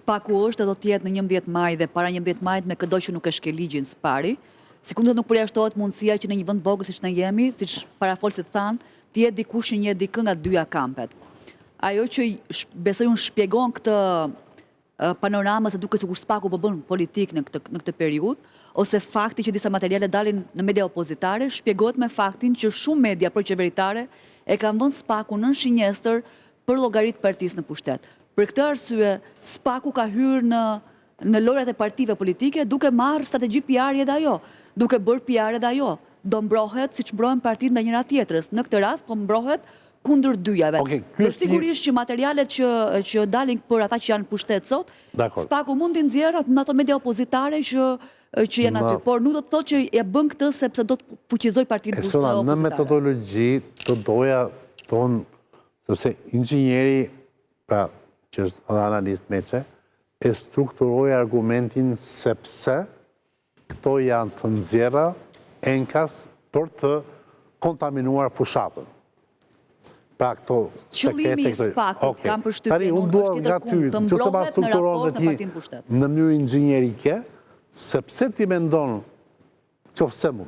Spaku është dhe do tjetë në 11 maj dhe para 11 majt me këdo që nuk e shke ligjin spari, sikundë nuk përjashtohet mundësia që në një vend vogël siç ne jemi, siç parafolësit thanë, të jetë dikush që një dikë nga dyja kampet. Ajo që besoj unë shpjegon këtë panoramën se duket sikur Spaku po bën politik në këtë periudhë, ose fakti që disa materiale dalin në media opozitare, shpjegohet me faktin që shumë media proqeveritare e kanë vënë Spakun në shinjestër për llogarit partisë në pushtet. Për këtë arsye, Spaku ka hyrë në lojrat e partive politike duke marrë strategji PR edhe ajo, duke bërë PR edhe ajo. Do mbrohet siç mbrohen partitë ndaj njëra tjetrës. Në këtë rast po mbrohet kundër dyjave. Dhe sigurisht që materialet që dalin për ata që janë pushtet sot, Spaku mund t'i nxjerrë në ato media opozitare që janë aty, por nuk do të thotë që e bën këtë sepse do të fuqizoj partinë opozitare. Në metodologji të doja tonë, sepse inxhinieri, pra që është edhe analist meqe, e strukturoj argumentin sepse këto janë të nxjerra enkas për të kontaminuar fushatën. Pra këto qëllimi i Spakut, kam përshtypjen, unë duhet nga ty, që se ma strukturon dhe ti në mënyrë inxhinierike, sepse ti mendon, qofse më,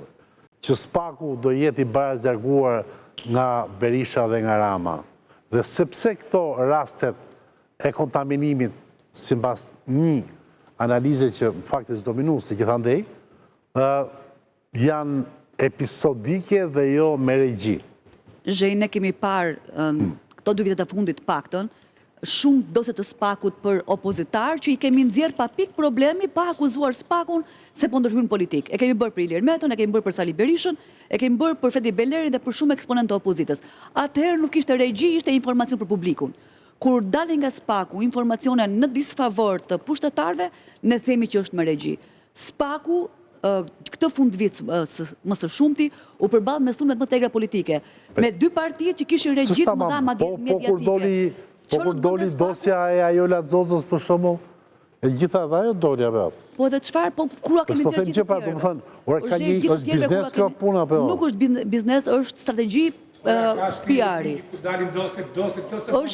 që Spaku do jeti barazjarguar nga Berisha dhe nga Rama, dhe sepse këto rastet e kontaminimit, si mbas një analize që faktisht dominuese gjithandej, janë episodike dhe jo me regji. Zhej, ne kemi parë këto 2 vitet e fundit paktën, shumë dosje të Spakut për opozitar që i kemi nxjerr pa pikë problemi, pa akuzuar Spakun se po ndërhyn politik. E kemi bërë për Ilir Metën, e kemi bërë për Sali Berishën, e kemi bërë për Fedi Belerin dhe për shumë eksponentë të opozitës. Atëherë nuk ishte regji, ishte informacion për publikun. Kur dalin nga Spaku informacione në disfavor të pushtetarëve, ne themi që është me regji. Spaku këtë fundvit më së shumti u përball me sulmet më tegra politike, me 2 partitë që kishin regjit më dha mediatike. Po kur doli dosja e Ajola Xozës për shembull, e gjitha dhe ajo doli apo? Po dhe çfarë, po kur kemi nxjerrë gjithë të tjerë? Është biznes kjo puna apo? Nuk është biznes, është strategji PR-i. Është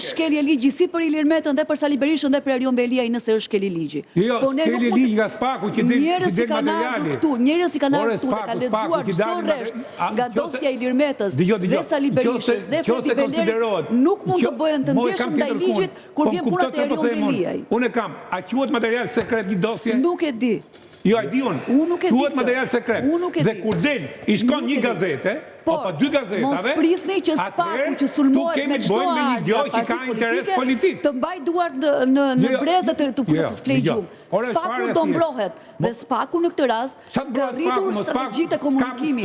shkelje ligji si për Ilir Metën dhe për Sali Berishën dhe për Erion Veliaj nëse është shkelje ligji. Jo, shkelje ligji nga Spaku që del materiali. Njerëz si kanë ardhur këtu dhe ka lexuar çdo rresht nga dosja Ilir Metës dhe Sali Berishës dhe Fedi Belerit, nuk mund të bëhen të ndjeshëm ndaj ligjit kur vjen puna te Erion Veliaj. Unë kam, a quhet material sekret një dosje? Nuk e di. Jo, a di unë, quhet material sekret. Dhe kur del, i shkon një gazete, apo 2 gazetave, mos prisni që Spaku që sulmohet me çdo interes politik. Të mbaj duart në brezë dhe të futet flej gjumë. Spaku do mbrohet dhe Spaku në këtë rast ka rritur strategjitë e komunikimit.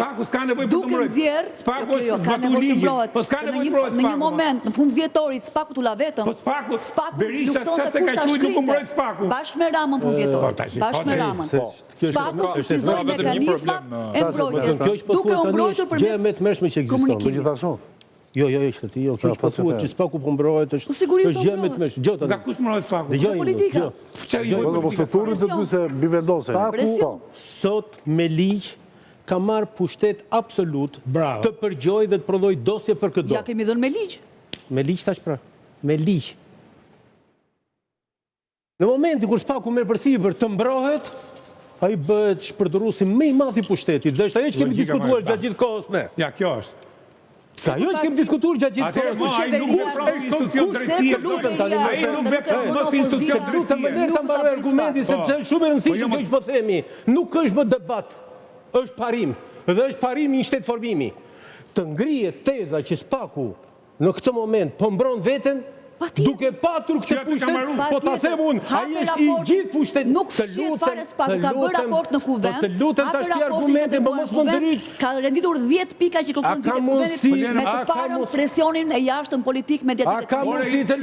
Duke nxjerr, ka nevojë të mbrohet. Në një moment, në fund vjetorit, Spaku t'u la vetëm. Spaku lufton të kushta shkrite. Bashkë me Ramën fund vjetorit. Bashkë me Ramën. Spaku fuqizoi mekanizmat e mbrojtjes. Duke u mbrojtur përmes të mërshme që egziston. Jo, qëti, jo, kjo është përfuet që Spaku po mbrohet është gjë me të mërshme. Nga kush mbrohet Spaku? Politika. Spaku sot me ligj ka marrë pushtet absolut të përgjoj dhe të prodhoj dosje për këtë do. Ja kemi dhënë me ligj. Me ligj tash pra, me ligj. Në momenti kur Spaku merr përsipër të mbrohet, ai bëhet shpërdoruesi më i madh i pushtetit, dhe është ajo që kemi diskutuar gjatë gjithë kohës ne. Ja, kjo është. Sa ajo që kemi diskutuar gjatë gjithë kohës. Ai nuk vepron institucion drejtësie, ai nuk vepron institucion drejtësie. Më ta mbaroj argumentin sepse është shumë e rëndësishme kjo që po themi. Nuk është më debat, është parim, dhe është parimi i shtet formimi. Të ngrihet teza që Spaku në këtë moment po mbron veten, duke patur këtë pushtet, po ta them unë, ai është i gjithë pushtet. Nuk fshihet fare Spaku, ka bërë raport në kuvend. Të lutem tash ti argumente, po mos mund të rrit. Ka renditur 10 pika që kërkon zgjidhje kuventit me të parën presionin e jashtëm politik mediatik.